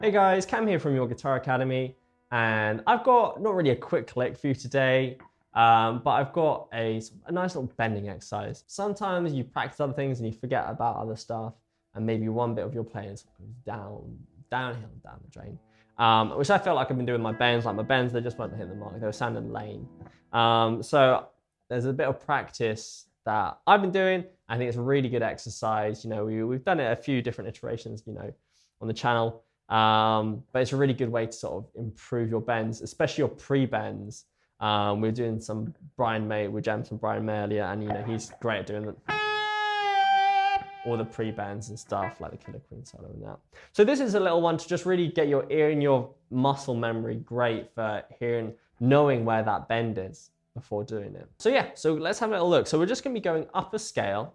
Hey guys, Cam here from Your Guitar Academy, and I've got not really a quick lick for you today, but I've got a nice little bending exercise. Sometimes you practice other things and you forget about other stuff, and maybe one bit of your playing goes downhill, down the drain, which I felt like I've been doing with my bends. Like my bends, they just weren't hitting the mark, they were sounding lame. So there's a bit of practice that I've been doing. I think it's a really good exercise. You know, we've done it a few different iterations, you know, on the channel. But it's a really good way to sort of improve your bends, especially your pre-bends. We're doing some we jammed some Brian May earlier, and you know, he's great at doing all the pre-bends and stuff, like the Killer Queen solo and that. So this is a little one to just really get your ear and your muscle memory great for hearing, knowing where that bend is before doing it. So yeah, so let's have a little look. So we're just gonna be going up a scale,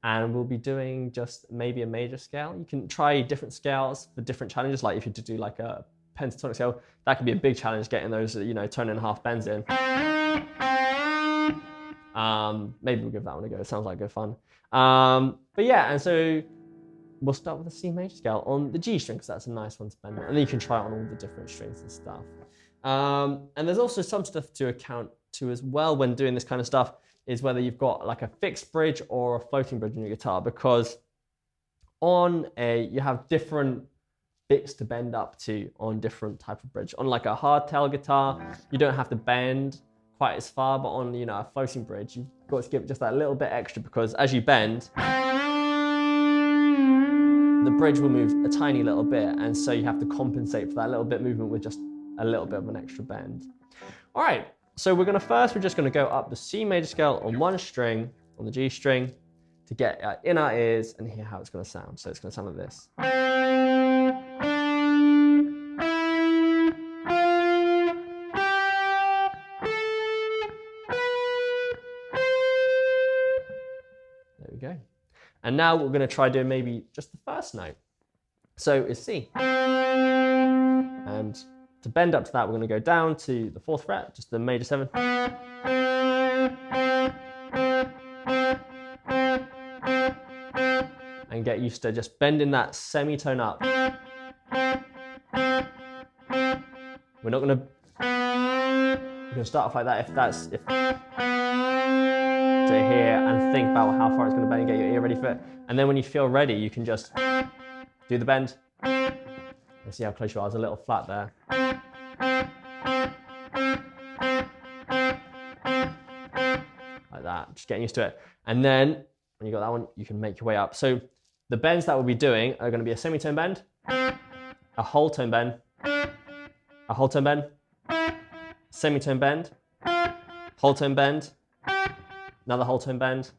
and we'll be doing just maybe a major scale. You can try different scales for different challenges. Like if you do like a pentatonic scale, that could be a big challenge, getting those, you know, tone and a half bends in. Maybe we'll give that one a go. It sounds like good fun. But yeah, and so we'll start with the C major scale on the G string, because that's a nice one to bend on. And then you can try it on all the different strings and stuff. And there's also some stuff to account to as well when doing this kind of stuff, is whether you've got like a fixed bridge or a floating bridge on your guitar, because you have different bits to bend up to on different type of bridge. On like a hardtail guitar, you don't have to bend quite as far, but on, you know, a floating bridge, you've got to give it just that little bit extra, because as you bend, the bridge will move a tiny little bit, and so you have to compensate for that little bit movement with just a little bit of an extra bend. All right. So we're just gonna go up the C major scale on one string, on the G string, to get in our ears and hear how it's gonna sound. So it's gonna sound like this. There we go. And now we're gonna try doing maybe just the first note. So it's C. And to bend up to that, we're going to go down to the 4th fret, just the major 7. And get used to just bending that semitone up. We're not going to... You can start off like that to hear and think about how far it's going to bend and get your ear ready for it. And then when you feel ready, you can just do the bend. And see how close you are. It's a little flat there. Like that, just getting used to it. And then when you got that one, you can make your way up. So the bends that we'll be doing are going to be a semitone bend, a whole tone bend, a whole tone bend, semitone bend, whole tone bend, another whole tone bend,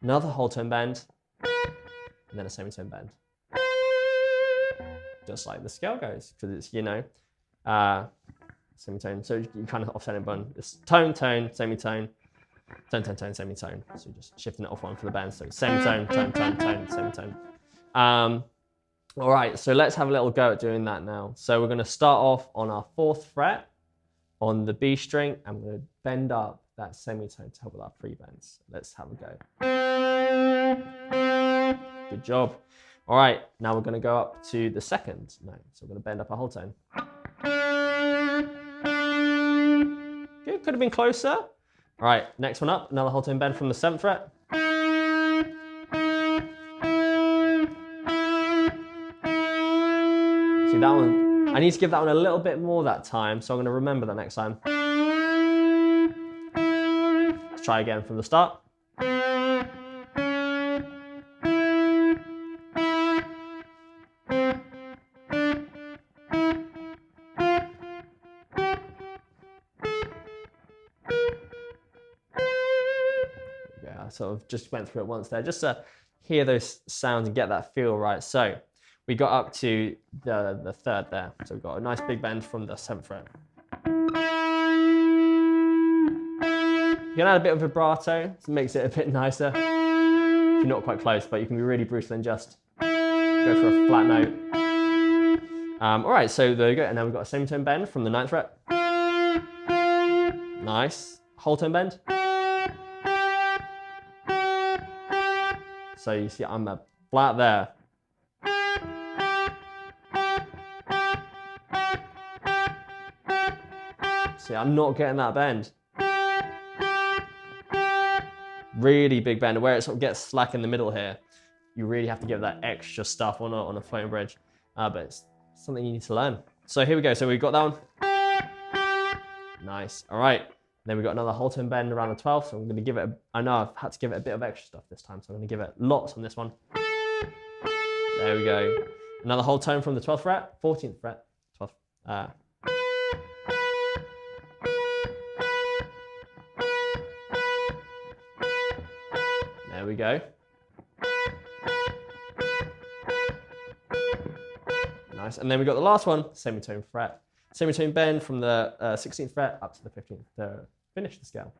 another whole tone bend, and then a semitone bend. Just like the scale goes, because it's, you know, semitone. So you kind of offset it by this tone, tone, semitone, tone, tone, tone, semitone. So you're just shifting it off one for the band. So semitone, tone, tone, tone, semitone. All right, so let's have a little go at doing that now. So we're going to start off on our 4th fret on the B string, and we're going to bend up that semitone to help with our pre-bends. Let's have a go. Good job. All right, now we're going to go up to the 2nd note. So we're going to bend up a whole tone. Good, could have been closer. All right, next one up, another whole tone bend from the 7th fret. See that one? I need to give that one a little bit more that time, so I'm going to remember that next time. Let's try again from the start. I sort of just went through it once there, just to hear those sounds and get that feel right. So we got up to the 3rd there. So we've got a nice big bend from the 7th fret. You can add a bit of vibrato to makes it a bit nicer. If you're not quite close, but you can be really brutal and just go for a flat note. All right, so there you go. And then we've got a semitone bend from the 9th fret. Nice. Whole tone bend. So you see I'm a flat there. See, I'm not getting that bend. Really big bend, where it sort of gets slack in the middle here. You really have to give that extra stuff on a floating bridge, but it's something you need to learn. So here we go. So we've got that one. Nice. All right. Then we've got another whole tone bend around the 12th. So I'm going to give it, I know I've had to give it a bit of extra stuff this time. So I'm going to give it lots on this one. There we go. Another whole tone from the 12th fret, 14th fret, 12th. There we go. Nice. And then we got the last one, semitone fret. Semitone bend from the 16th fret up to the 15th to finish the scale.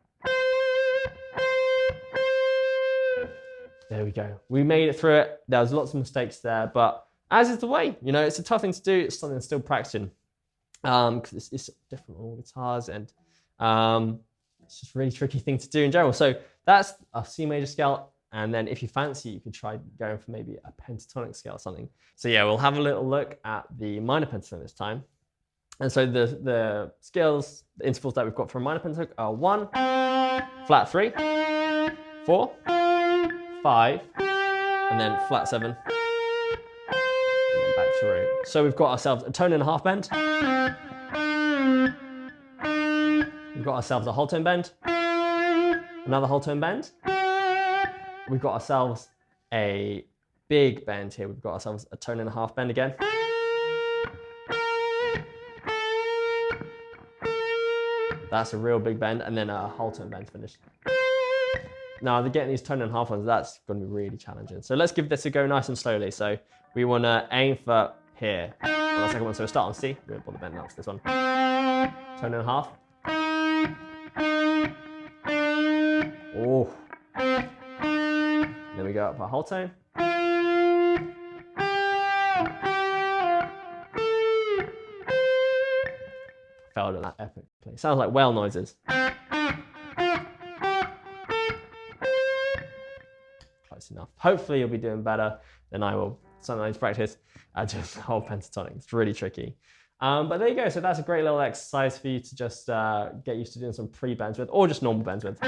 There we go. We made it through it. There was lots of mistakes there, but as is the way, you know, it's a tough thing to do. It's something I'm still practicing because it's different on all guitars, and it's just a really tricky thing to do in general. So that's a C major scale. And then if you fancy, you could try going for maybe a pentatonic scale or something. So yeah, we'll have a little look at the minor pentatonic this time. And so the scales, the intervals that we've got for a minor pentatonic are 1, flat 3, 4, 5, and then flat 7, and then back through. So we've got ourselves a tone and a half bend. We've got ourselves a whole tone bend, another whole tone bend. We've got ourselves a big bend here. We've got ourselves a tone and a half bend again. That's a real big bend, and then a whole tone bend finish. Now, to get these tone and a half ones, that's going to be really challenging. So let's give this a go nice and slowly. So we want to aim for here on the second one. So we'll start on C. We won't bother bending up to this one. Tone and a half. Oh. Then we go up a whole tone. Failed at that epically. Sounds like whale noises. Close enough. Hopefully you'll be doing better than I will. Sometimes practice just the whole pentatonic. It's really tricky. But there you go. So that's a great little exercise for you to just get used to doing some pre-bends with, or just normal bends with.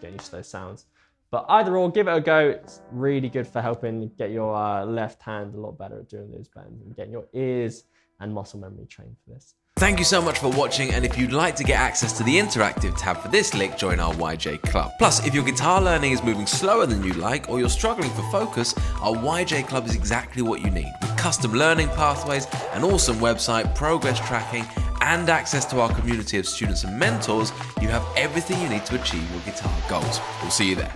Getting used to those sounds. But either or, give it a go. It's really good for helping get your left hand a lot better at doing those bends and getting your ears and muscle memory trained for this. Thank you so much for watching, and if you'd like to get access to the interactive tab for this lick, join our YJ Club. Plus, if your guitar learning is moving slower than you like, or you're struggling for focus, our YJ Club is exactly what you need. With custom learning pathways, an awesome website, progress tracking, and access to our community of students and mentors, you have everything you need to achieve your guitar goals. We'll see you there.